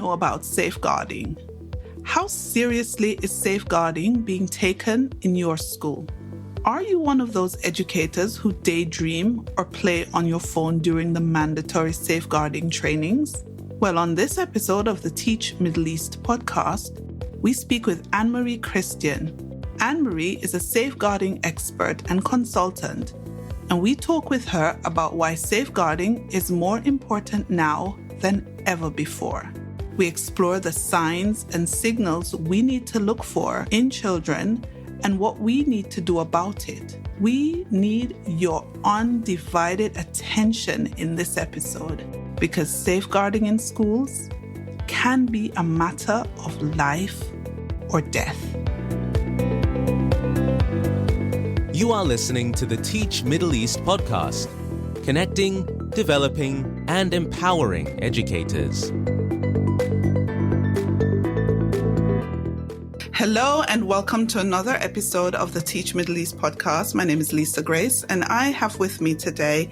know about safeguarding. How seriously is safeguarding being taken in your school? Are you one of those educators who daydream or play on your phone during the mandatory safeguarding trainings? Well, on this episode of the Teach Middle East podcast, we speak with Annmarie Christian. Annmarie is a safeguarding expert and consultant, and we talk with her about why safeguarding is more important now than ever before. We explore the signs and signals we need to look for in children and what we need to do about it. We need your undivided attention in this episode because safeguarding in schools can be a matter of life or death. You are listening to the Teach Middle East podcast, connecting, developing, and empowering educators. Hello and welcome to another episode of the Teach Middle East podcast. My name is Lisa Grace and I have with me today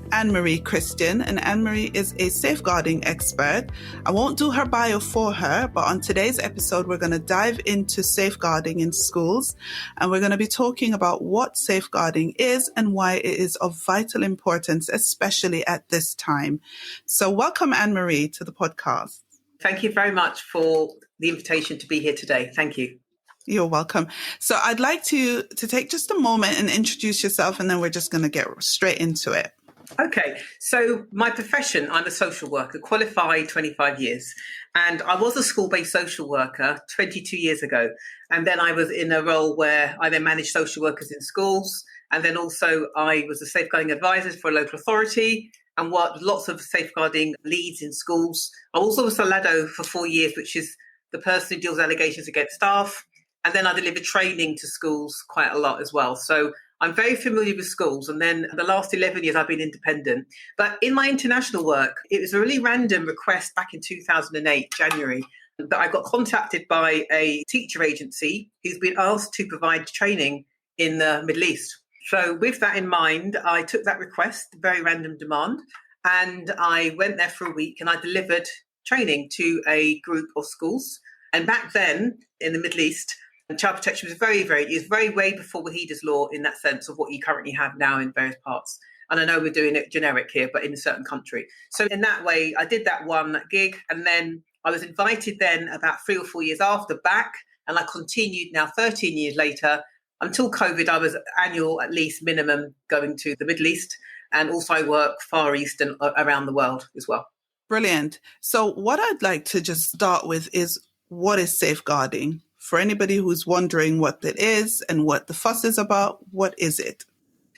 Annmarie Christian. And Annmarie is a safeguarding expert. I won't do her bio for her, but on today's episode, we're going to dive into safeguarding in schools. And we're going to be talking about what safeguarding is and why it is of vital importance, especially at this time. So welcome, Annmarie, to the podcast. Thank you very much for the invitation to be here today. Thank you. You're welcome. So I'd like to take just a moment and introduce yourself, and then we're just going to get straight into it. Okay. So my profession, I'm a social worker, qualified 25 years. And I was a school-based social worker 22 years ago. And then I was in a role where I then managed social workers in schools. And then also I was a safeguarding advisor for a local authority and worked with lots of safeguarding leads in schools. I also was a LADO for 4 years, which is the person who deals with allegations against staff. And then I delivered training to schools quite a lot as well. So I'm very familiar with schools. And then the last 11 years, I've been independent. But in my international work, it was a really random request back in 2008, January, that I got contacted by a teacher agency who's been asked to provide training in the Middle East. So with that in mind, I took that request, very random demand, and I went there for a week and I delivered training to a group of schools. And back then in the Middle East, child protection was very way before Wahida's law in that sense of what you currently have now in various parts. And I know we're doing it generic here, but in a certain country. So in that way, I did that one gig. And then I was invited then about 3 or 4 years after back. And I continued now 13 years later. Until COVID, I was annual, at least minimum, going to the Middle East. And also I work Far East and around the world as well. Brilliant. So what I'd like to just start with is, what is safeguarding? For anybody who's wondering what it is and what the fuss is about, what is it?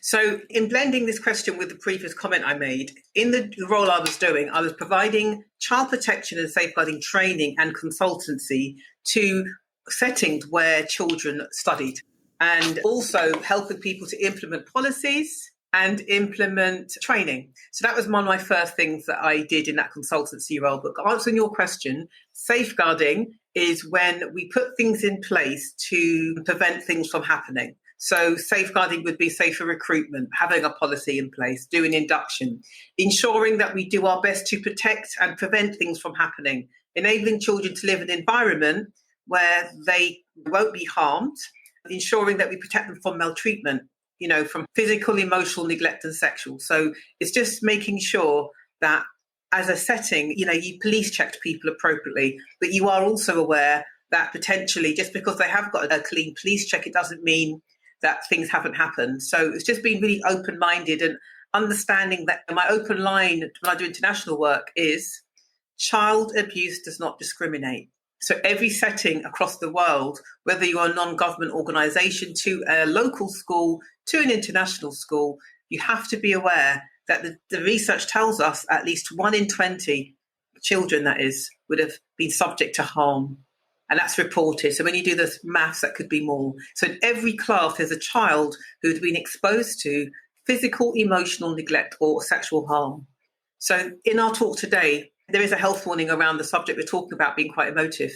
So in blending this question with the previous comment I made, in the role I was doing, I was providing child protection and safeguarding training and consultancy to settings where children studied, and also helping people to implement policies and implement training. So that was one of my first things that I did in that consultancy role. But answering your question, safeguarding is when we put things in place to prevent things from happening. So safeguarding would be safer recruitment, having a policy in place, doing induction, ensuring that we do our best to protect and prevent things from happening, enabling children to live in an environment where they won't be harmed, ensuring that we protect them from maltreatment, from physical, emotional, neglect and sexual. So it's just making sure that as a setting, you police checked people appropriately, but you are also aware that potentially just because they have got a clean police check, it doesn't mean that things haven't happened. So it's just being really open-minded and understanding that my open line when I do international work is child abuse does not discriminate. So every setting across the world, whether you're a non-government organisation to a local school, to an international school, you have to be aware that the research tells us at least 1 in 20 children, that is, would have been subject to harm. And that's reported. So when you do the maths, that could be more. So in every class, there's a child who's been exposed to physical, emotional neglect or sexual harm. So in our talk today, there is a health warning around the subject we're talking about being quite emotive.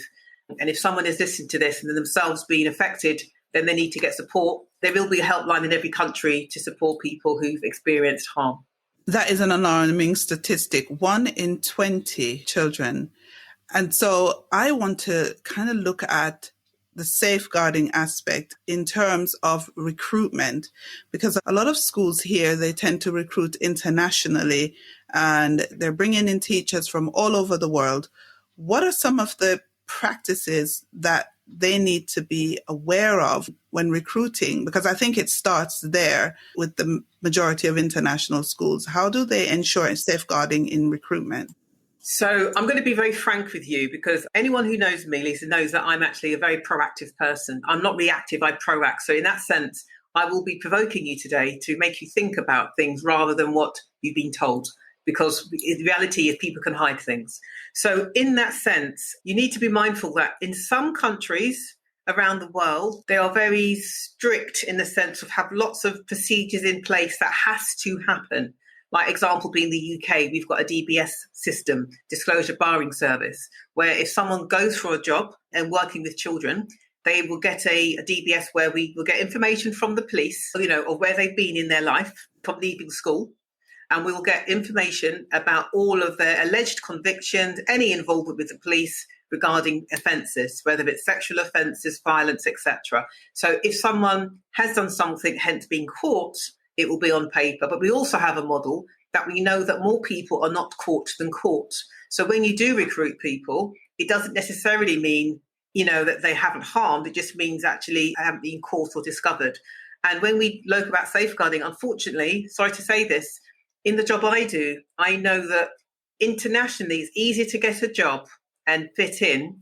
And if someone is listening to this and themselves being affected, then they need to get support. There will be a helpline in every country to support people who've experienced harm. That is an alarming statistic. 1 in 20 children. And so I want to kind of look at the safeguarding aspect in terms of recruitment, because a lot of schools here, they tend to recruit internationally and they're bringing in teachers from all over the world. What are some of the practices that they need to be aware of when recruiting? Because I think it starts there with the majority of international schools. How do they ensure safeguarding in recruitment? So I'm going to be very frank with you, because anyone who knows me, Lisa, knows that I'm actually a very proactive person. I'm not reactive, I proact. So in that sense, I will be provoking you today to make you think about things rather than what you've been told, because the reality is people can hide things. So in that sense, you need to be mindful that in some countries around the world, they are very strict in the sense of have lots of procedures in place that has to happen. Like example being the UK, we've got a DBS system, disclosure barring service, where if someone goes for a job and working with children, they will get a DBS where we will get information from the police, of where they've been in their life from leaving school. And we will get information about all of their alleged convictions, any involvement with the police regarding offences, whether it's sexual offences, violence, etc. So if someone has done something, hence being caught, it will be on paper. But we also have a model that we know that more people are not caught than caught. So when you do recruit people, it doesn't necessarily mean, that they haven't harmed. It just means actually haven't been caught or discovered. And when we look about safeguarding, unfortunately, sorry to say this, in the job I do, I know that internationally it's easier to get a job and fit in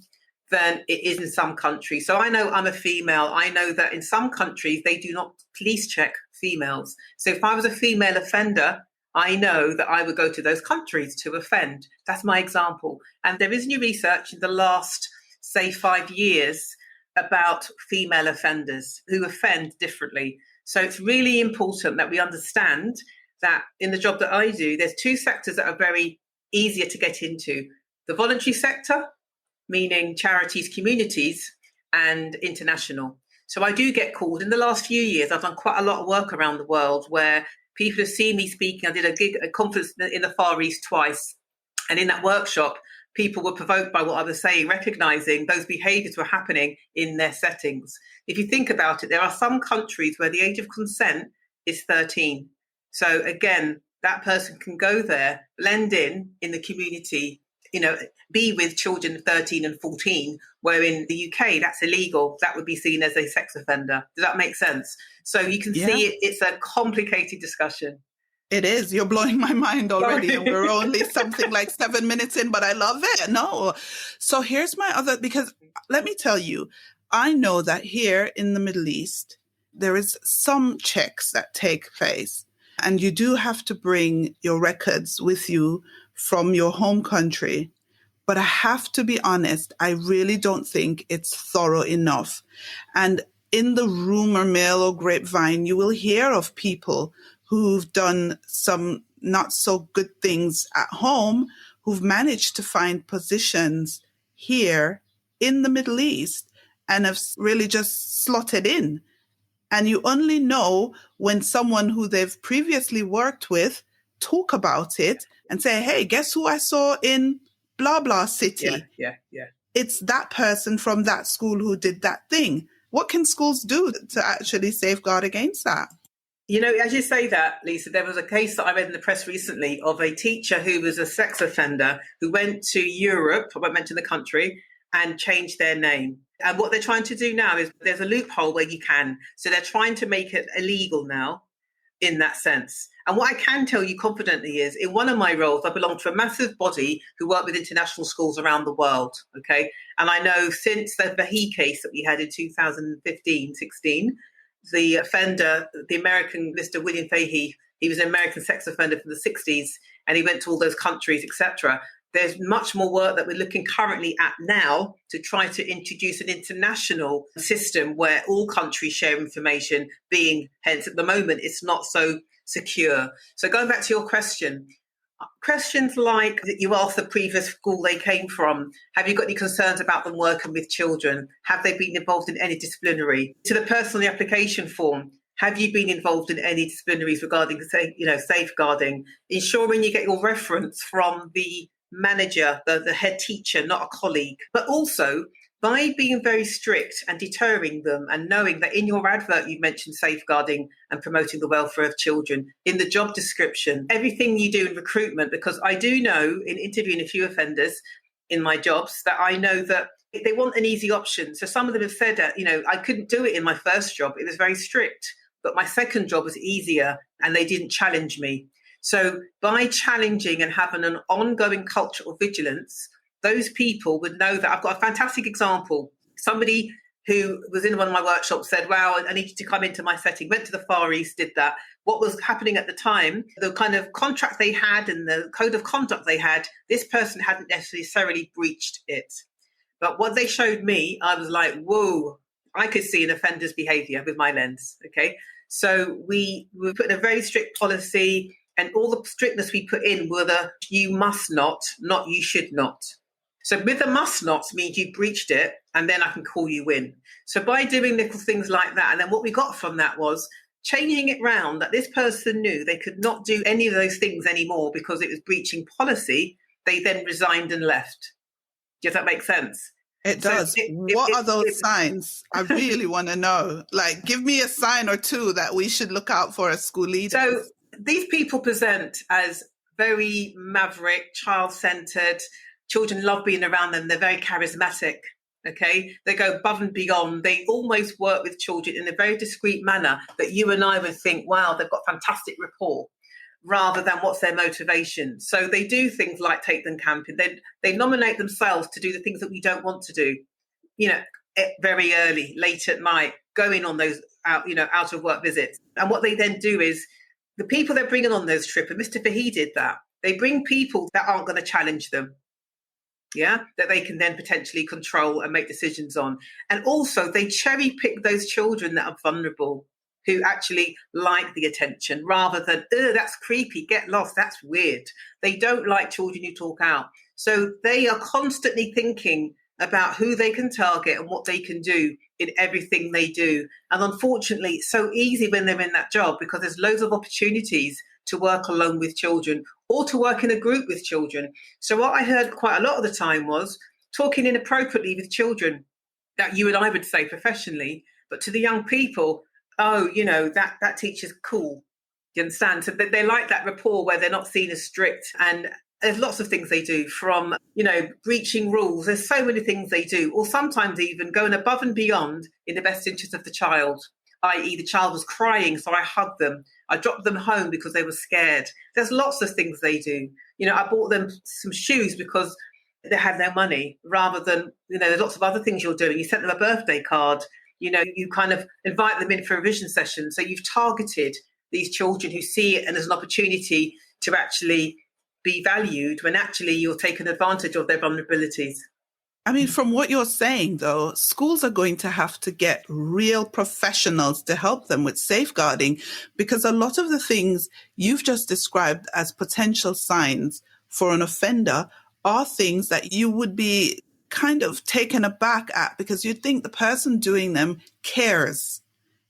than it is in some countries. So I know I'm a female. I know that in some countries, they do not police check females. So if I was a female offender, I know that I would go to those countries to offend. That's my example. And there is new research in the last, say, 5 years about female offenders who offend differently. So it's really important that we understand that in the job that I do, there's two sectors that are very easier to get into. The voluntary sector, meaning charities, communities, and international. So I do get called. In the last few years, I've done quite a lot of work around the world where people have seen me speaking. I did a conference in the Far East twice. And in that workshop, people were provoked by what I was saying, recognizing those behaviors were happening in their settings. If you think about it, there are some countries where the age of consent is 13. So again, that person can go there, blend in the community, be with children 13 and 14, where in the UK, that's illegal. That would be seen as a sex offender. Does that make sense? So you can see it's a complicated discussion. It is. You're blowing my mind already. And we're only something like 7 minutes in, but I love it. No. So here's my other, because let me tell you, I know that here in the Middle East, there is some checks that take place. And you do have to bring your records with you from your home country. But I have to be honest, I really don't think it's thorough enough. And in the rumor mill or grapevine, you will hear of people who've done some not so good things at home, who've managed to find positions here in the Middle East and have really just slotted in. And you only know when someone who they've previously worked with talk about it and say, hey, guess who I saw in blah, blah city? Yeah. It's that person from that school who did that thing. What can schools do to actually safeguard against that? As you say that, Lisa, there was a case that I read in the press recently of a teacher who was a sex offender who went to Europe, I won't mention the country, and changed their name. And what they're trying to do now is there's a loophole where you can. So they're trying to make it illegal now in that sense. And what I can tell you confidently is in one of my roles, I belong to a massive body who work with international schools around the world. Okay. And I know since the Vahi case that we had in 2015-16, the offender, the American Mr. William Fahey, he was an American sex offender from the 60s and he went to all those countries, etc. There's much more work that we're looking currently at now to try to introduce an international system where all countries share information, being hence at the moment it's not so secure. So going back to your question, questions like that you asked the previous school they came from, have you got any concerns about them working with children? Have they been involved in any disciplinary? To the personal application form, have you been involved in any disciplinaries regarding, safeguarding? Ensuring you get your reference from the manager, the head teacher, not a colleague. But also, by being very strict and deterring them and knowing that in your advert you mentioned safeguarding and promoting the welfare of children, in the job description, everything you do in recruitment, because I do know in interviewing a few offenders in my jobs that I know that they want an easy option. So some of them have said, I couldn't do it in my first job. It was very strict, but my second job was easier and they didn't challenge me. So by challenging and having an ongoing culture of vigilance, those people would know that. I've got a fantastic example. Somebody who was in one of my workshops said, wow, I need you to come into my setting, went to the Far East, did that. What was happening at the time, the kind of contract they had and the code of conduct they had, this person hadn't necessarily breached it. But what they showed me, I was like, whoa, I could see an offender's behaviour with my lens, okay? So we put in a very strict policy, and all the strictness we put in were the you must not you should not. So with the must nots means you breached it, and then I can call you in. So by doing little things like that, and then what we got from that was changing it round that this person knew they could not do any of those things anymore because it was breaching policy, they then resigned and left. Does that make sense? It does. What are those signs? I really want to know. Like, give me a sign or two that we should look out for as school leaders. So these people present as very maverick, child-centered. Children love being around them. They're very charismatic, okay? They go above and beyond. They almost work with children in a very discreet manner that you and I would think, wow, they've got fantastic rapport, rather than what's their motivation. So they do things like take them camping. They nominate themselves to do the things that we don't want to do, very early, late at night, going on those out of work visits. And what they then do is the people they're bringing on those trips, and Mr. Fahey did that, they bring people that aren't going to challenge them. Yeah, that they can then potentially control and make decisions on. And also they cherry pick those children that are vulnerable, who actually like the attention, rather than, that's creepy, get lost, that's weird. They don't like children who talk out. So they are constantly thinking about who they can target and what they can do in everything they do. And unfortunately, it's so easy when they're in that job because there's loads of opportunities to work alone with children or to work in a group with children. So what I heard quite a lot of the time was talking inappropriately with children that you and I would say professionally, but to the young people, that teacher's cool. You understand? So they like that rapport where they're not seen as strict. And there's lots of things they do, from, breaching rules. There's so many things they do, or sometimes even going above and beyond in the best interest of the child, i.e. the child was crying, so I hugged them. I dropped them home because they were scared. There's lots of things they do. I bought them some shoes because they had no money, rather than, there's lots of other things you're doing. You sent them a birthday card. You kind of invite them in for a vision session. So you've targeted these children who see it and as an opportunity to actually be valued, when actually you're taking advantage of their vulnerabilities. I mean, from what you're saying, though, schools are going to have to get real professionals to help them with safeguarding, because a lot of the things you've just described as potential signs for an offender are things that you would be kind of taken aback at, because you'd think the person doing them cares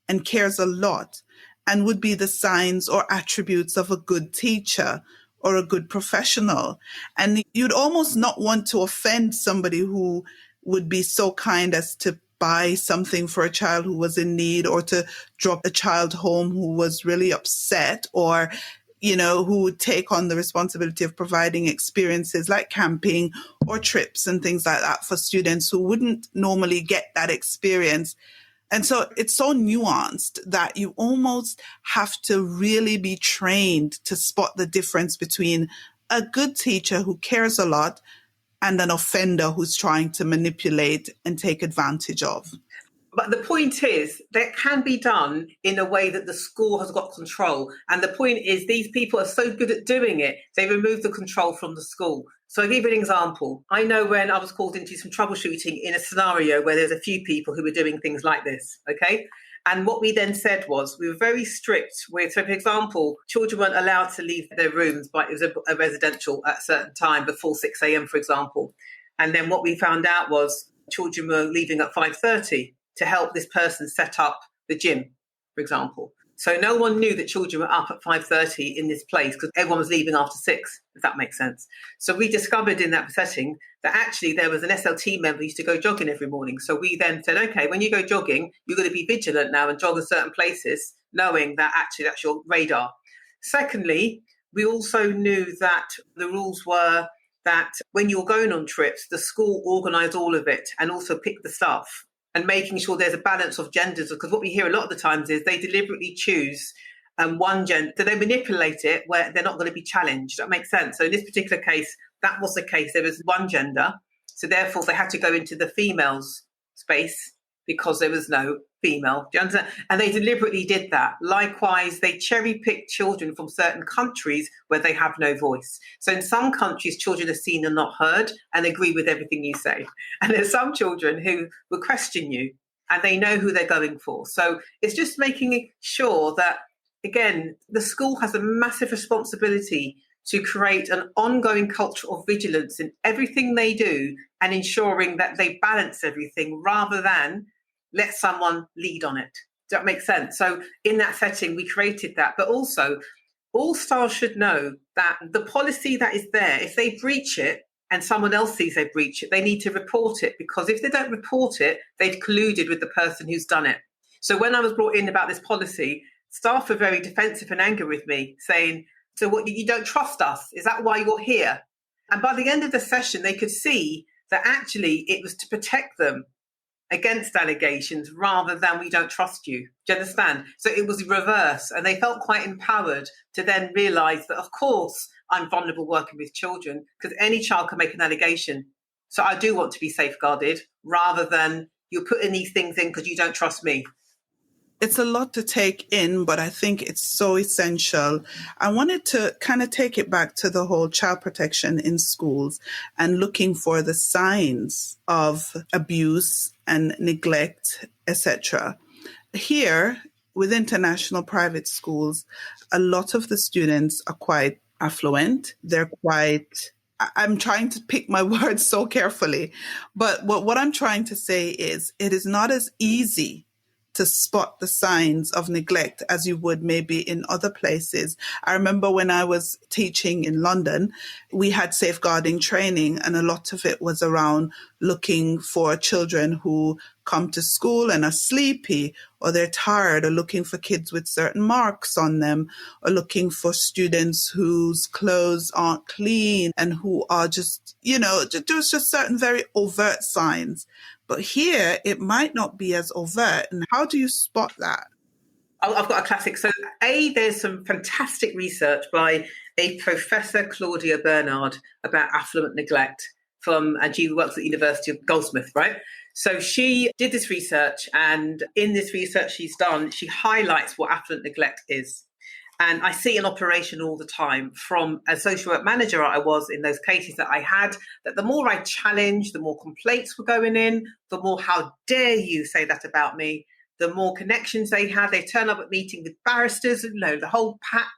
and cares a lot, and would be the signs or attributes of a good teacher or a good professional. And you'd almost not want to offend somebody who would be so kind as to buy something for a child who was in need, or to drop a child home who was really upset, or who would take on the responsibility of providing experiences like camping or trips and things like that for students who wouldn't normally get that experience. And so it's so nuanced that you almost have to really be trained to spot the difference between a good teacher who cares a lot and an offender who's trying to manipulate and take advantage of. But the point is, that can be done in a way that the school has got control. And the point is, these people are so good at doing it, they remove the control from the school. So I'll give you an example. I know when I was called into some troubleshooting in a scenario where there's a few people who were doing things like this, okay? And what we then said was, we were very strict with, so for example, children weren't allowed to leave their rooms, but it was a residential at a certain time before 6 a.m, for example. And then what we found out was children were leaving at 5:30 to help this person set up the gym, for example. So no one knew that children were up at 5:30 in this place because everyone was leaving after 6, if that makes sense. So we discovered in that setting that actually there was an SLT member who used to go jogging every morning. So we then said, okay, when you go jogging, you're going to be vigilant now and jog in certain places, knowing that actually that's your radar. Secondly, we also knew that the rules were that when you're going on trips, the school organised all of it and also picked the staff, and making sure there's a balance of genders, because what we hear a lot of the times is they deliberately choose one gender, so they manipulate it where they're not going to be challenged. That makes sense. So in this particular case, that was the case. There was one gender, so therefore they had to go into the females space because there was no female. Do you understand? And they deliberately did that. Likewise, they cherry-picked children from certain countries where they have no voice. So in some countries, children are seen and not heard and agree with everything you say. And there's some children who will question you and they know who they're going for. So it's just making sure that, again, the school has a massive responsibility to create an ongoing culture of vigilance in everything they do and ensuring that they balance everything rather than let someone lead on it. Does that make sense? So in that setting, we created that. But also, all staff should know that the policy that is there, if they breach it and someone else sees they breach it, they need to report it, because if they don't report it, they've colluded with the person who's done it. So when I was brought in about this policy, staff were very defensive and angry with me, saying, so what, you don't trust us? Is that why you're here? And by the end of the session, they could see that actually it was to protect them against allegations rather than we don't trust you. Do you understand? So it was reverse, and they felt quite empowered to then realise that, of course, I'm vulnerable working with children because any child can make an allegation. So I do want to be safeguarded rather than you're putting these things in because you don't trust me. It's a lot to take in, but I think it's so essential. I wanted to kind of take it back to the whole child protection in schools and looking for the signs of abuse and neglect, etc. Here, with international private schools, a lot of the students are quite affluent. They're quite... I'm trying to pick my words so carefully, but what I'm trying to say is it is not as easy to spot the signs of neglect as you would maybe in other places. I remember when I was teaching in London, we had safeguarding training, and a lot of it was around looking for children who come to school and are sleepy or they're tired, or looking for kids with certain marks on them, or looking for students whose clothes aren't clean and who are just, there's just certain very overt signs. But here, it might not be as overt. And how do you spot that? I've got a classic. So, there's some fantastic research by a Professor Claudia Bernard about affluent neglect and she works at the University of Goldsmith, right? So she did this research, and in this research she highlights what affluent neglect is. And I see an operation all the time from a social work manager I was in those cases that I had, that the more I challenged, the more complaints were going in, the more how dare you say that about me, the more connections they had. They turn up at meeting with barristers, the whole pack,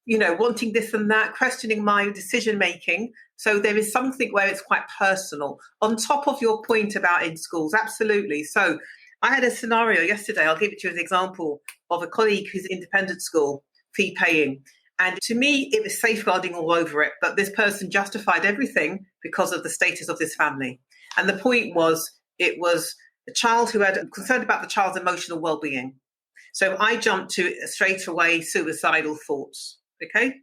wanting this and that, questioning my decision-making. So there is something where it's quite personal. On top of your point about in schools, absolutely. So I had a scenario yesterday, I'll give it to you as an example, of a colleague who's independent school, fee paying. And to me, it was safeguarding all over it. But this person justified everything because of the status of this family. And the point was, it was a child who had concerned about the child's emotional well-being. So I jumped to straight away suicidal thoughts, okay?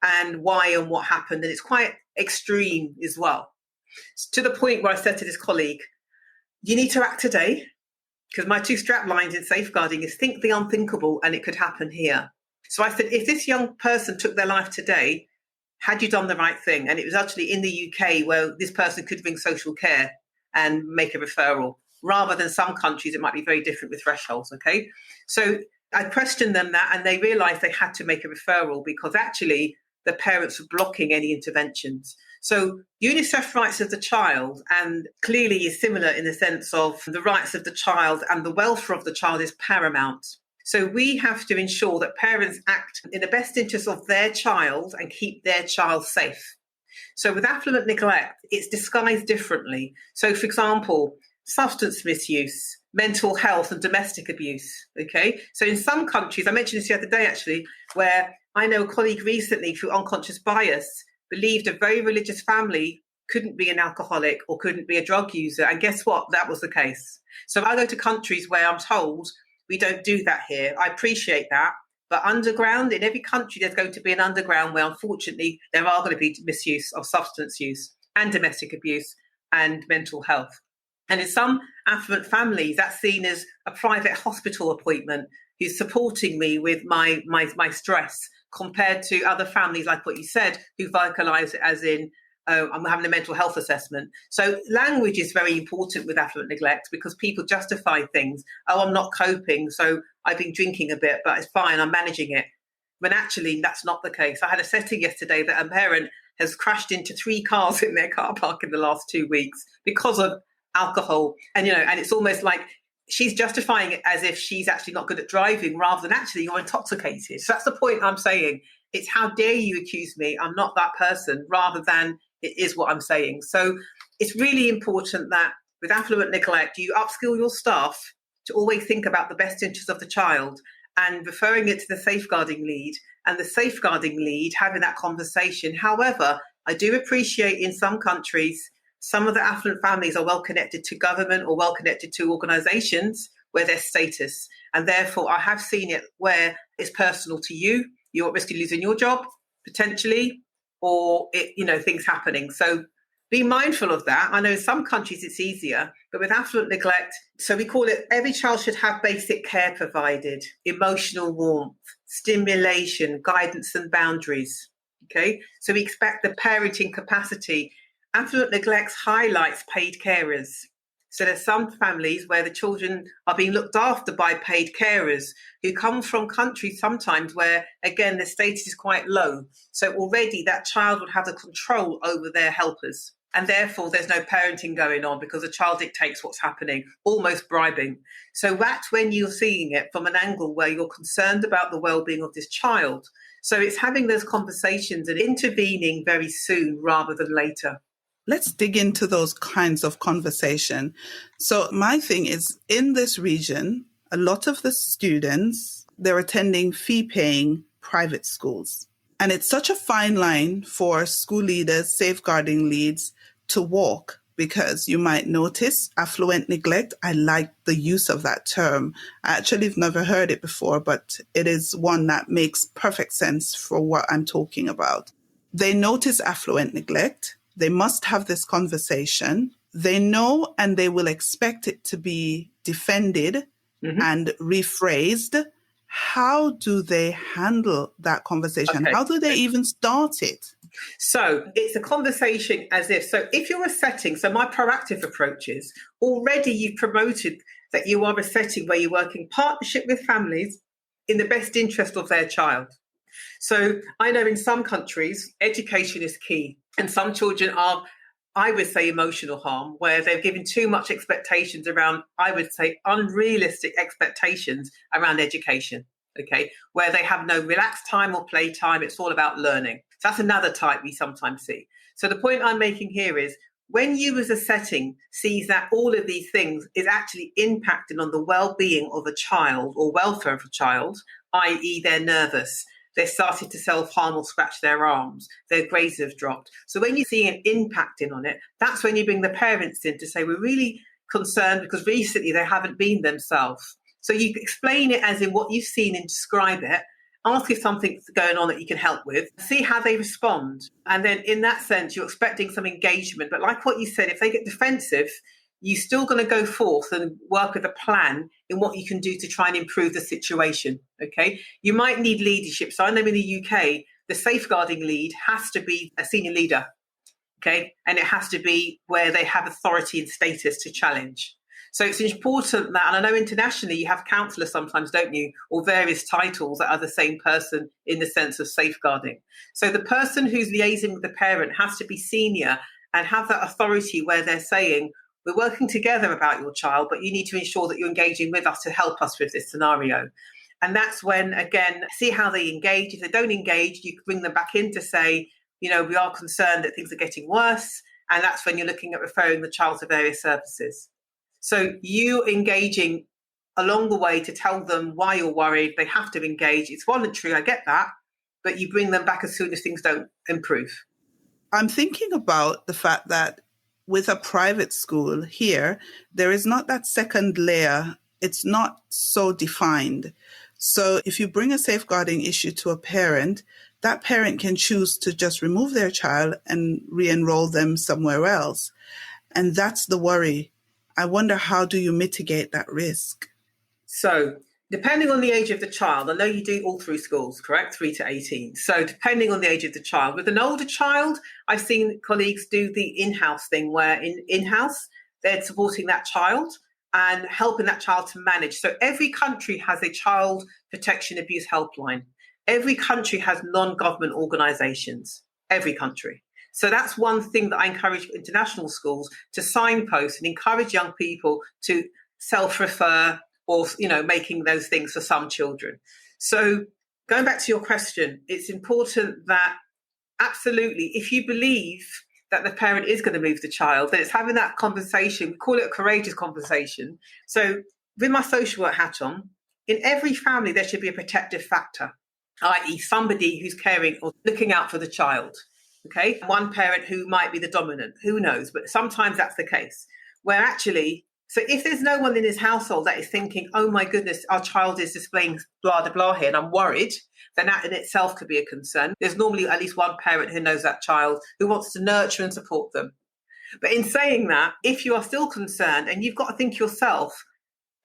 And why and what happened. And it's quite extreme as well. To the point where I said to this colleague, you need to act today, because my 2 strap lines in safeguarding is think the unthinkable and it could happen here. So I said, if this young person took their life today, had you done the right thing? And it was actually in the UK where this person could ring social care and make a referral. Rather than some countries, it might be very different with thresholds, okay? So I questioned them that, and they realised they had to make a referral because actually the parents were blocking any interventions. So UNICEF rights of the child, and clearly is similar in the sense of the rights of the child and the welfare of the child is paramount. So we have to ensure that parents act in the best interest of their child and keep their child safe. So with affluent neglect, it's disguised differently. So for example, substance misuse, mental health and domestic abuse. Okay. So in some countries, I mentioned this the other day actually, where I know a colleague recently through unconscious bias believed a very religious family couldn't be an alcoholic or couldn't be a drug user. And guess what? That was the case. So I go to countries where I'm told we don't do that here. I appreciate that. But underground, in every country, there's going to be an underground where, unfortunately, there are going to be misuse of substance use and domestic abuse and mental health. And in some affluent families, that's seen as a private hospital appointment who's supporting me with my stress, compared to other families, like what you said, who vocalise it as in, I'm having a mental health assessment. So language is very important with affluent neglect, because people justify things. Oh, I'm not coping, so I've been drinking a bit, but it's fine, I'm managing it. When actually that's not the case. I had a setting yesterday that a parent has crashed into 3 cars in their car park in the last 2 weeks because of alcohol. And, and it's almost like she's justifying it as if she's actually not good at driving, rather than actually you're intoxicated. So that's the point I'm saying. It's how dare you accuse me? I'm not that person, rather than it is what I'm saying. So it's really important that with affluent neglect, you upskill your staff to always think about the best interests of the child and referring it to the safeguarding lead, and the safeguarding lead having that conversation. However, I do appreciate in some countries, some of the affluent families are well connected to government or well connected to organisations where there's status. And therefore, I have seen it where it's personal to you. You're at risk of losing your job, potentially, or things happening. So be mindful of that. I know in some countries it's easier, but with affluent neglect, so we call it every child should have basic care provided, emotional warmth, stimulation, guidance and boundaries. Okay, so we expect the parenting capacity. Affluent neglect highlights paid carers. So there's some families where the children are being looked after by paid carers who come from countries sometimes where, again, the status is quite low. So already that child would have the control over their helpers. And therefore, there's no parenting going on because the child dictates what's happening, almost bribing. So that's when you're seeing it from an angle where you're concerned about the well-being of this child. So it's having those conversations and intervening very soon rather than later. Let's dig into those kinds of conversation. So my thing is, in this region, a lot of the students, they're attending fee-paying private schools. And it's such a fine line for school leaders, safeguarding leads to walk, because you might notice affluent neglect. I like the use of that term. I actually have never heard it before, but it is one that makes perfect sense for what I'm talking about. They notice affluent neglect. They must have this conversation. They know and they will expect it to be defended and rephrased. How do they handle that conversation? Okay. How do they even start it? So it's a conversation so if you're a setting, so my proactive approach is already you've promoted that you are a setting where you work in partnership with families in the best interest of their child. So I know in some countries, education is key. And some children are, I would say, emotional harm, where they're given too much expectations around, I would say, unrealistic expectations around education, okay, where they have no relaxed time or play time. It's all about learning. So that's another type we sometimes see. So the point I'm making here is when you as a setting sees that all of these things is actually impacting on the well-being of a child or welfare of a child, i.e. they're nervous, they're starting to self-harm or scratch their arms, their grades have dropped. So when you see an impacting on it, that's when you bring the parents in to say, we're really concerned because recently they haven't been themselves. So you explain it as in what you've seen and describe it, ask if something's going on that you can help with, see how they respond. And then in that sense, you're expecting some engagement. But like what you said, if they get defensive, you're still going to go forth and work with a plan in what you can do to try and improve the situation, okay? You might need leadership. So I know in the UK, the safeguarding lead has to be a senior leader, okay? And it has to be where they have authority and status to challenge. So it's important that, and I know internationally you have counsellors sometimes, don't you, or various titles that are the same person in the sense of safeguarding. So the person who's liaising with the parent has to be senior and have that authority where they're saying, we're working together about your child, but you need to ensure that you're engaging with us to help us with this scenario. And that's when, again, see how they engage. If they don't engage, you can bring them back in to say, we are concerned that things are getting worse. And that's when you're looking at referring the child to various services. So you engaging along the way to tell them why you're worried, they have to engage. It's voluntary, I get that, but you bring them back as soon as things don't improve. I'm thinking about the fact that with a private school here, there is not that second layer. It's not so defined. So if you bring a safeguarding issue to a parent, that parent can choose to just remove their child and re-enroll them somewhere else. And that's the worry. I wonder, how do you mitigate that risk? So depending on the age of the child, I know you do all through schools, correct? 3 to 18. So depending on the age of the child, with an older child, I've seen colleagues do the in-house thing where in-house, they're supporting that child and helping that child to manage. So every country has a child protection abuse helpline. Every country has non-government organisations, every country. So that's one thing that I encourage international schools to signpost and encourage young people to self-refer or, making those things for some children. So going back to your question, it's important that absolutely, if you believe that the parent is going to move the child, then it's having that conversation. We call it a courageous conversation. So with my social work hat on, in every family, there should be a protective factor, i.e. somebody who's caring or looking out for the child. Okay, one parent who might be the dominant, who knows, but sometimes that's the case, where actually, so if there's no one in his household that is thinking, oh my goodness, our child is displaying blah, blah, blah here, and I'm worried, then that in itself could be a concern. There's normally at least one parent who knows that child, who wants to nurture and support them. But in saying that, if you are still concerned, and you've got to think yourself,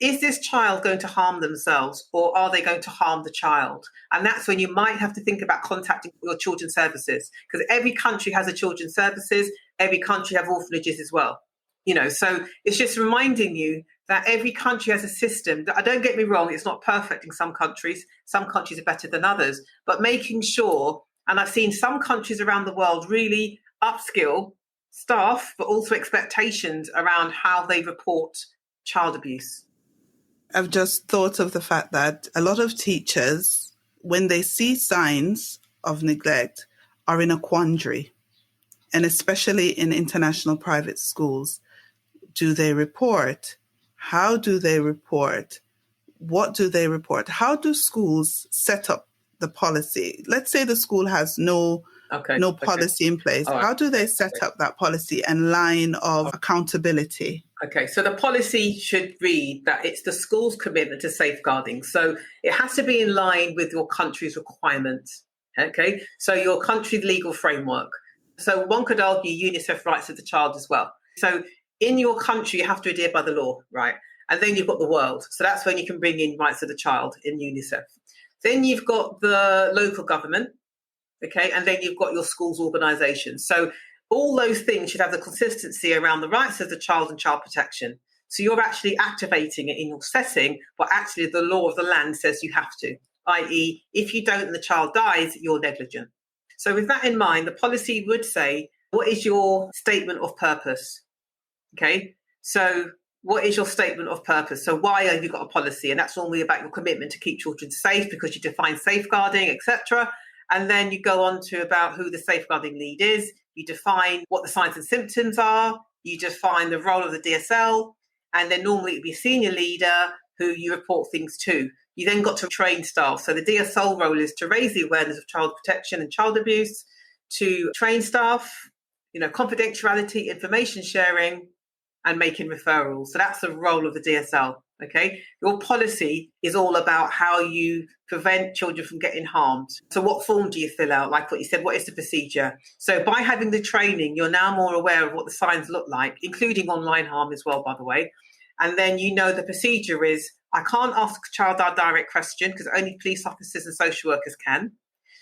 is this child going to harm themselves, or are they going to harm the child? And that's when you might have to think about contacting your children's services, because every country has a children's services, every country have orphanages as well. So it's just reminding you that every country has a system. Don't get me wrong, it's not perfect in some countries. Some countries are better than others, but making sure, and I've seen some countries around the world really upskill staff, but also expectations around how they report child abuse. I've just thought of the fact that a lot of teachers, when they see signs of neglect, are in a quandary. And especially in international private schools, do they report? How do they report? What do they report? How do schools set up the policy? Let's say the school has no policy in place. Right. How do they set up that policy and line of accountability? Okay, so the policy should read that it's the school's commitment to safeguarding. So it has to be in line with your country's requirements. Okay, so your country's legal framework. So one could argue UNICEF rights of the child as well. So in your country, you have to adhere by the law, right? And then you've got the world. So that's when you can bring in rights of the child in UNICEF. Then you've got the local government, okay? And then you've got your school's organisation. So all those things should have the consistency around the rights of the child and child protection. So you're actually activating it in your setting, but actually the law of the land says you have to, i.e. if you don't and the child dies, you're negligent. So with that in mind, the policy would say, what is your statement of purpose? Okay, so what is your statement of purpose? So why have you got a policy? And that's normally about your commitment to keep children safe, because you define safeguarding, etc. And then you go on to about who the safeguarding lead is. You define what the signs and symptoms are. You define the role of the DSL. And then normally it'd be a senior leader who you report things to. You then got to train staff. So the DSL role is to raise the awareness of child protection and child abuse, to train staff, confidentiality, information sharing, and making referrals. So that's the role of the DSL, okay? Your policy is all about how you prevent children from getting harmed. So what form do you fill out? Like what you said, what is the procedure? So by having the training, you're now more aware of what the signs look like, including online harm as well, by the way. And then the procedure is, I can't ask a child a direct question because only police officers and social workers can.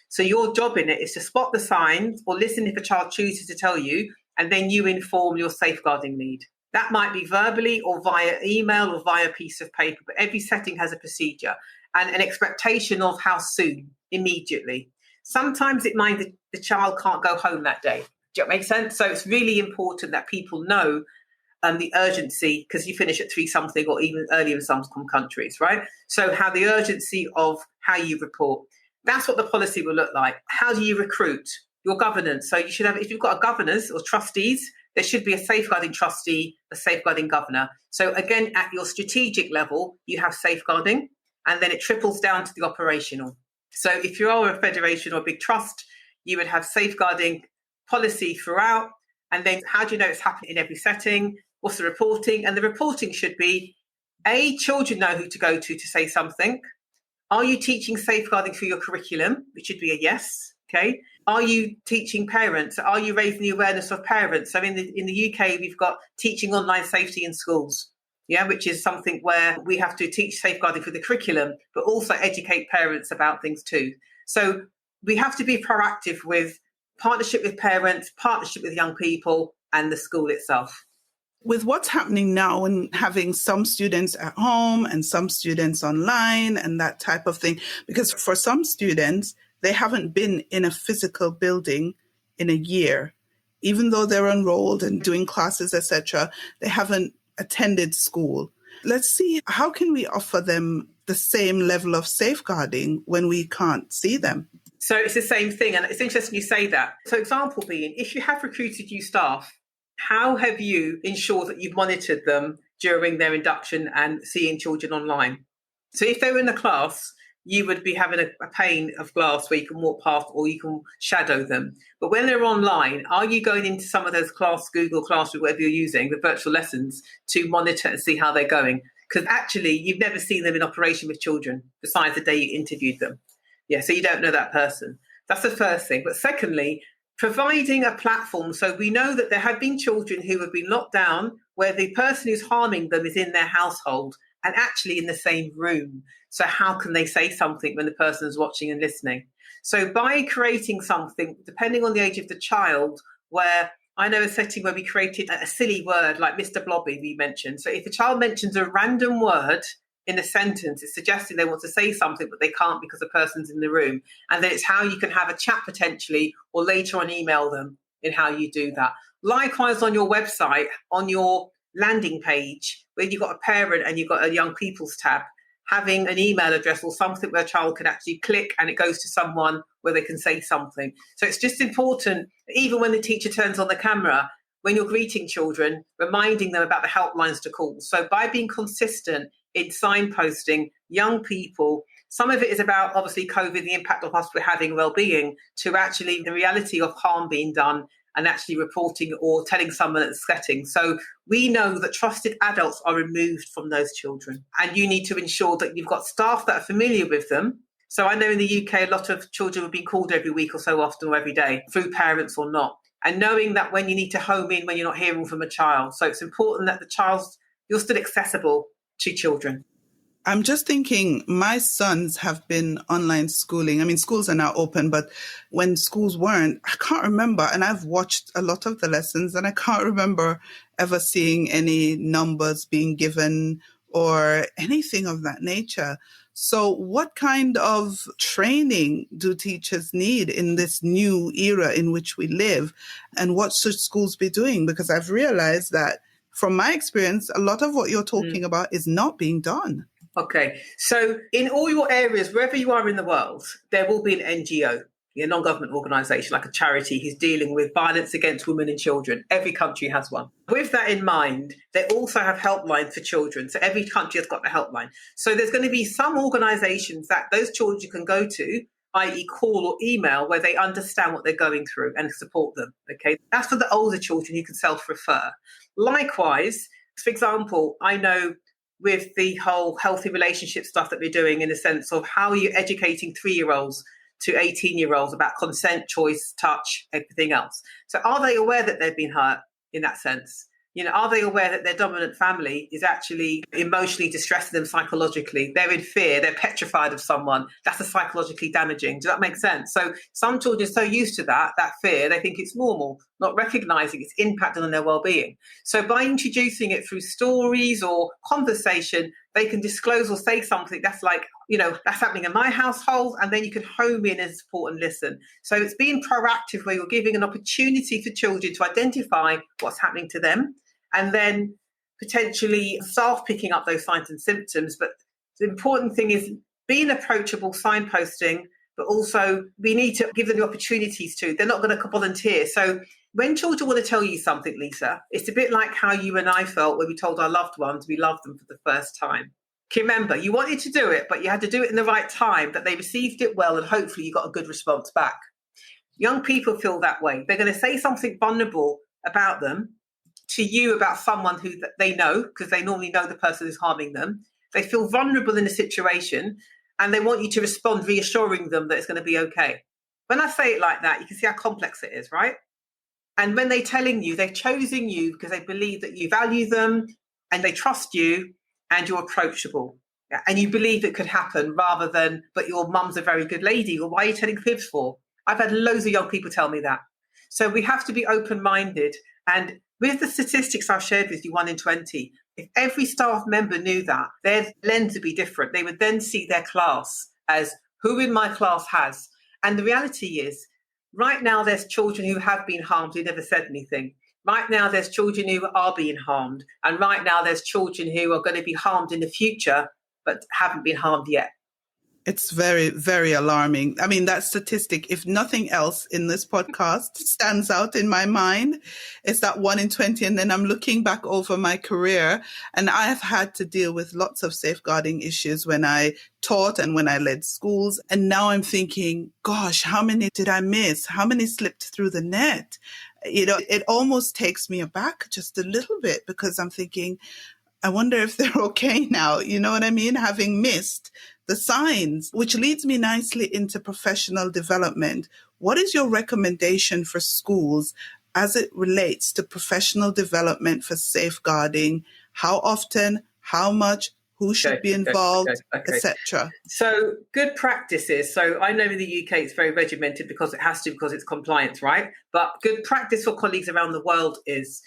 So your job in it is to spot the signs or listen if a child chooses to tell you, and then you inform your safeguarding lead. That might be verbally or via email or via piece of paper, but every setting has a procedure and an expectation of how soon, immediately. Sometimes it might be the child can't go home that day. Do that make sense? So it's really important that people know the urgency, because you finish at 3 something or even earlier in some countries, right? So how the urgency of how you report. That's what the policy will look like. How do you recruit? Your governance. So you should have, if you've got a governors or trustees, there should be a safeguarding trustee, a safeguarding governor. So again, at your strategic level, you have safeguarding, and then it trickles down to the operational. So if you are a federation or a big trust, you would have safeguarding policy throughout. And then how do you know it's happening in every setting? What's the reporting? And the reporting should be, A, children know who to go to say something. Are you teaching safeguarding through your curriculum? Which should be a yes. Okay. Are you teaching parents? Are you raising the awareness of parents? So in the UK, we've got teaching online safety in schools, which is something where we have to teach safeguarding for the curriculum, but also educate parents about things too. So we have to be proactive with partnership with parents, partnership with young people, and the school itself. With what's happening now and having some students at home and some students online and that type of thing, because for some students, they haven't been in a physical building in a year. Even though they're enrolled and doing classes, etc., they haven't attended school. Let's see, how can we offer them the same level of safeguarding when we can't see them? So it's the same thing. And it's interesting you say that. So example being, if you have recruited new staff, how have you ensured that you've monitored them during their induction and seeing children online? So if they were in a class, you would be having a pane of glass where you can walk past or you can shadow them. But when they're online, are you going into some of those Google Classroom, whatever you're using, the virtual lessons, to monitor and see how they're going? Because actually, you've never seen them in operation with children besides the day you interviewed them. So you don't know that person. That's the first thing. But secondly, providing a platform. So we know that there have been children who have been locked down where the person who's harming them is in their household and actually in the same room. So how can they say something when the person is watching and listening? So by creating something, depending on the age of the child, where I know a setting where we created a silly word like Mr. Blobby we mentioned. So if a child mentions a random word in a sentence, it's suggesting they want to say something, but they can't because the person's in the room. And then it's how you can have a chat potentially, or later on email them in how you do that. Likewise, on your website, on your landing page, where you've got a parent and you've got a young people's tab, having an email address or something where a child can actually click and it goes to someone where they can say something. So it's just important, even when the teacher turns on the camera, when you're greeting children, reminding them about the helplines to call. So by being consistent in signposting young people, some of it is about obviously COVID, the impact of hospital having well-being, to actually the reality of harm being done and actually reporting or telling someone at the setting. So we know that trusted adults are removed from those children, and you need to ensure that you've got staff that are familiar with them. So I know in the UK, a lot of children will be called every week or so often or every day through parents or not. And knowing that when you need to home in when you're not hearing from a child. So it's important that you're still accessible to children. I'm just thinking, my sons have been online schooling. I mean, schools are now open, but when schools weren't, I can't remember. And I've watched a lot of the lessons and I can't remember ever seeing any numbers being given or anything of that nature. So what kind of training do teachers need in this new era in which we live? And what should schools be doing? Because I've realized that from my experience, a lot of what you're talking about is not being done. Okay, so in all your areas, wherever you are in the world, there will be an NGO, a non-government organisation, like a charity who's dealing with violence against women and children. Every country has one. With that in mind, they also have helplines for children. So every country has got a helpline. So there's going to be some organisations that those children can go to, i.e. call or email, where they understand what they're going through and support them. Okay, that's for the older children who can self-refer. Likewise, for example, I know with the whole healthy relationship stuff that we're doing, in the sense of how are you educating 3-year-olds to 18-year-olds about consent, choice, touch, everything else. So are they aware that they've been hurt in that sense? Are they aware that their dominant family is actually emotionally distressing them psychologically? They're in fear, they're petrified of someone. That's psychologically damaging. Does that make sense? So some children are so used to that fear, they think it's normal, not recognising its impact on their well-being. So by introducing it through stories or conversation, they can disclose or say something that's like, that's happening in my household, and then you can home in and support and listen. So it's being proactive, where you're giving an opportunity for children to identify what's happening to them, and then potentially staff picking up those signs and symptoms. But the important thing is being approachable, signposting, but also we need to give them the opportunities to. They're not going to volunteer. So when children want to tell you something, Lisa, it's a bit like how you and I felt when we told our loved ones we loved them for the first time. Can you remember? You wanted to do it, but you had to do it in the right time, that they received it well, and hopefully you got a good response back. Young people feel that way. They're going to say something vulnerable about them to you, about someone who they know, because they normally know the person who's harming them. They feel vulnerable in a situation, and they want you to respond reassuring them that it's going to be okay. When I say it like that, you can see how complex it is, right? And when they're telling you, they're choosing you because they believe that you value them and they trust you and you're approachable. And you believe it could happen, rather than, but your mum's a very good lady, or why are you telling fibs for? I've had loads of young people tell me that. So we have to be open-minded. And with the statistics I've shared with you, 1 in 20, if every staff member knew that, their lens would be different. They would then see their class as who in my class has. And the reality is, right now there's children who have been harmed who never said anything. Right now there's children who are being harmed. And right now there's children who are going to be harmed in the future, but haven't been harmed yet. It's very, very alarming. I mean, that statistic, if nothing else in this podcast stands out in my mind, it's that 1 in 20. And then I'm looking back over my career, and I have had to deal with lots of safeguarding issues when I taught and when I led schools. And now I'm thinking, gosh, how many did I miss? How many slipped through the net? You know, it almost takes me aback just a little bit, because I'm thinking, I wonder if they're okay now. You know what I mean? Having missed the signs, which leads me nicely into professional development. What is your recommendation for schools as it relates to professional development for safeguarding? How often, how much, who should be involved, etc.? So good practices. So I know in the UK it's very regimented because it has to, because it's compliance, right? But good practice for colleagues around the world is,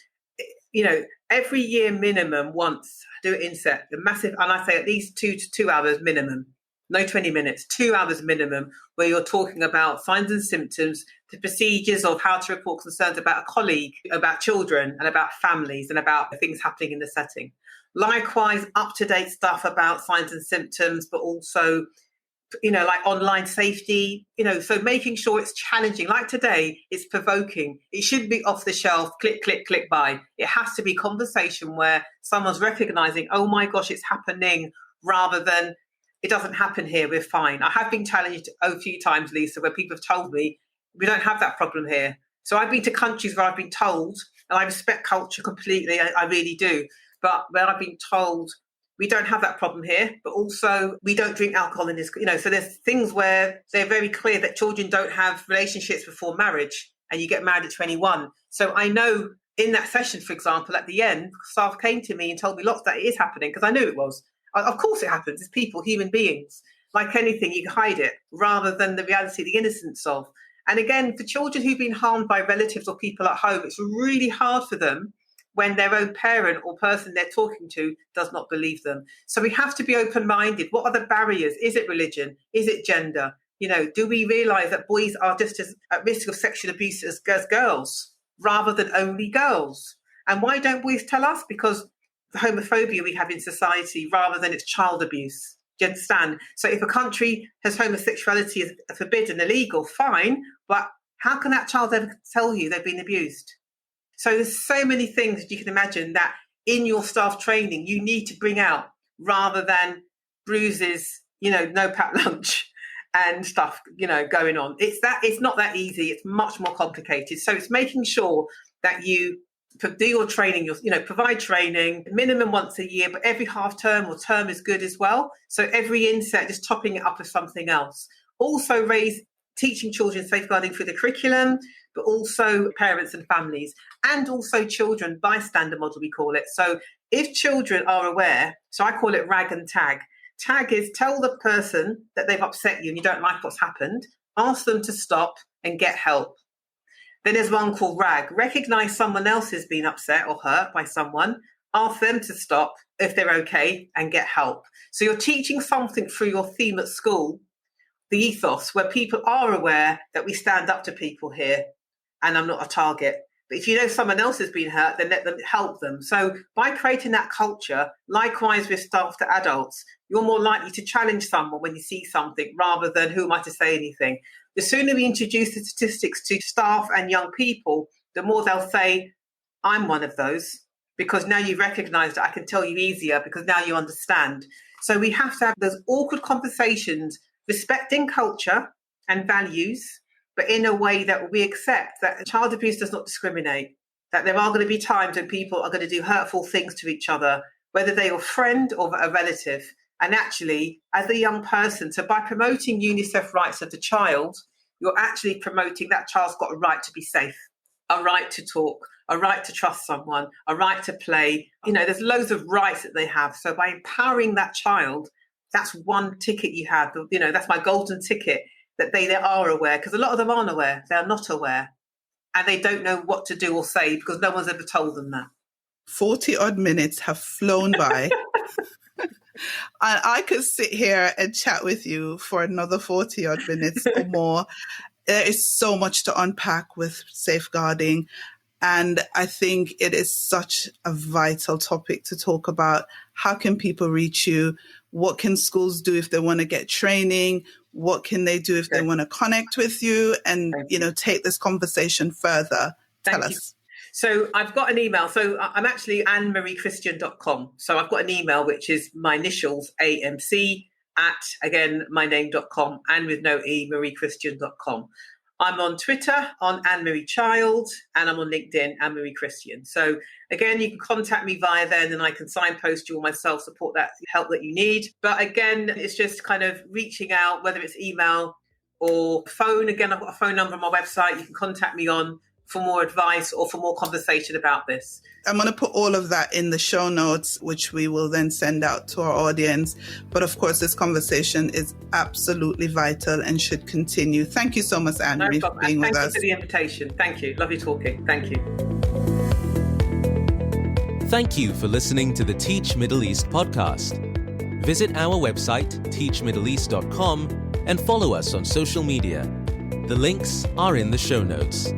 you know, every year minimum once, do it in set, the massive, and I say at least 2 to 2 hours minimum, no 20 minutes, 2 hours minimum, where you're talking about signs and symptoms, the procedures of how to report concerns about a colleague, about children and about families and about things happening in the setting. Likewise, up-to-date stuff about signs and symptoms, but also, you know, like online safety, you know, so making sure it's challenging. Like today, it's provoking. It shouldn't be off the shelf, click, click, click by. It has to be conversation where someone's recognizing, oh my gosh, it's happening, rather than it doesn't happen here, we're fine. I have been challenged a few times, Lisa, where people have told me, we don't have that problem here. So I've been to countries where I've been told, and I respect culture completely, I really do, but where I've been told, we don't have that problem here, but also we don't drink alcohol in this, you know, so there's things where they're very clear that children don't have relationships before marriage, and you get married at 21. So I know in that session, for example, at the end, staff came to me and told me lots that it is happening, because I knew it was. Of course it happens. It's people, human beings. Like anything, you hide it rather than the reality, the innocence of. And again, for children who've been harmed by relatives or people at home, it's really hard for them when their own parent or person they're talking to does not believe them. So we have to be open-minded. What are the barriers? Is it religion? Is it gender? You know, do we realise that boys are just as at risk of sexual abuse as girls, rather than only girls? And why don't boys tell us? Because the homophobia we have in society, rather than it's child abuse. Do you understand? So if a country has homosexuality as forbidden, illegal, fine, but how can that child ever tell you they've been abused? So there's so many things that you can imagine that in your staff training you need to bring out, rather than bruises, you know, no packed lunch and stuff, you know, going on. It's not that easy. It's much more complicated. So it's making sure that you do your training, you know, provide training minimum once a year, but every half term or term is good as well. So every inset, just topping it up with something else. Also teaching children safeguarding through the curriculum, but also parents and families, and also children bystander model, we call it. So if children are aware, so I call it rag and tag. Tag is tell the person that they've upset you and you don't like what's happened, ask them to stop and get help. Then there's one called rag. Recognise someone else has been upset or hurt by someone. Ask them to stop if they're okay and get help. So you're teaching something through your theme at school, the ethos, where people are aware that we stand up to people here and I'm not a target. But if you know someone else has been hurt, then let them help them. So by creating that culture, likewise with staff to adults, you're more likely to challenge someone when you see something rather than who am I to say anything. The sooner we introduce the statistics to staff and young people, the more they'll say, I'm one of those, because now you've recognised that I can tell you easier because now you understand. So we have to have those awkward conversations, respecting culture and values, but in a way that we accept that child abuse does not discriminate, that there are going to be times when people are going to do hurtful things to each other, whether they're a friend or a relative. And actually, as a young person, so by promoting UNICEF rights of the child, you're actually promoting that child's got a right to be safe, a right to talk, a right to trust someone, a right to play. There's loads of rights that they have. So by empowering that child, that's one ticket you have. That's my golden ticket, that they are aware, because a lot of them aren't aware. They're not aware. And they don't know what to do or say because no one's ever told them that. 40 odd minutes have flown by. I could sit here and chat with you for another 40 odd minutes or more. There is so much to unpack with safeguarding. And I think it is such a vital topic to talk about. How can people reach you? What can schools do if they want to get training? What can they do if they want to connect with you and, take this conversation further? Tell us. So I've got an email. So I'm actually AnnmarieChristian.com. So I've got an email, which is my initials, AMC, at, again, my name.com, and with no E, mariechristian.com. I'm on Twitter, on Annmarie Child, and I'm on LinkedIn, Annmarie Christian. So again, you can contact me via then, and I can signpost you or myself, support that help that you need. But again, it's just kind of reaching out, whether it's email or phone. Again, I've got a phone number on my website you can contact me on for more advice or for more conversation about this. I'm going to put all of that in the show notes, which we will then send out to our audience. But of course, this conversation is absolutely vital and should continue. Thank you so much, Annmarie, for being with us. Thank you for the invitation. Thank you. Lovely talking. Thank you. Thank you for listening to the Teach Middle East podcast. Visit our website, teachmiddleeast.com, and follow us on social media. The links are in the show notes.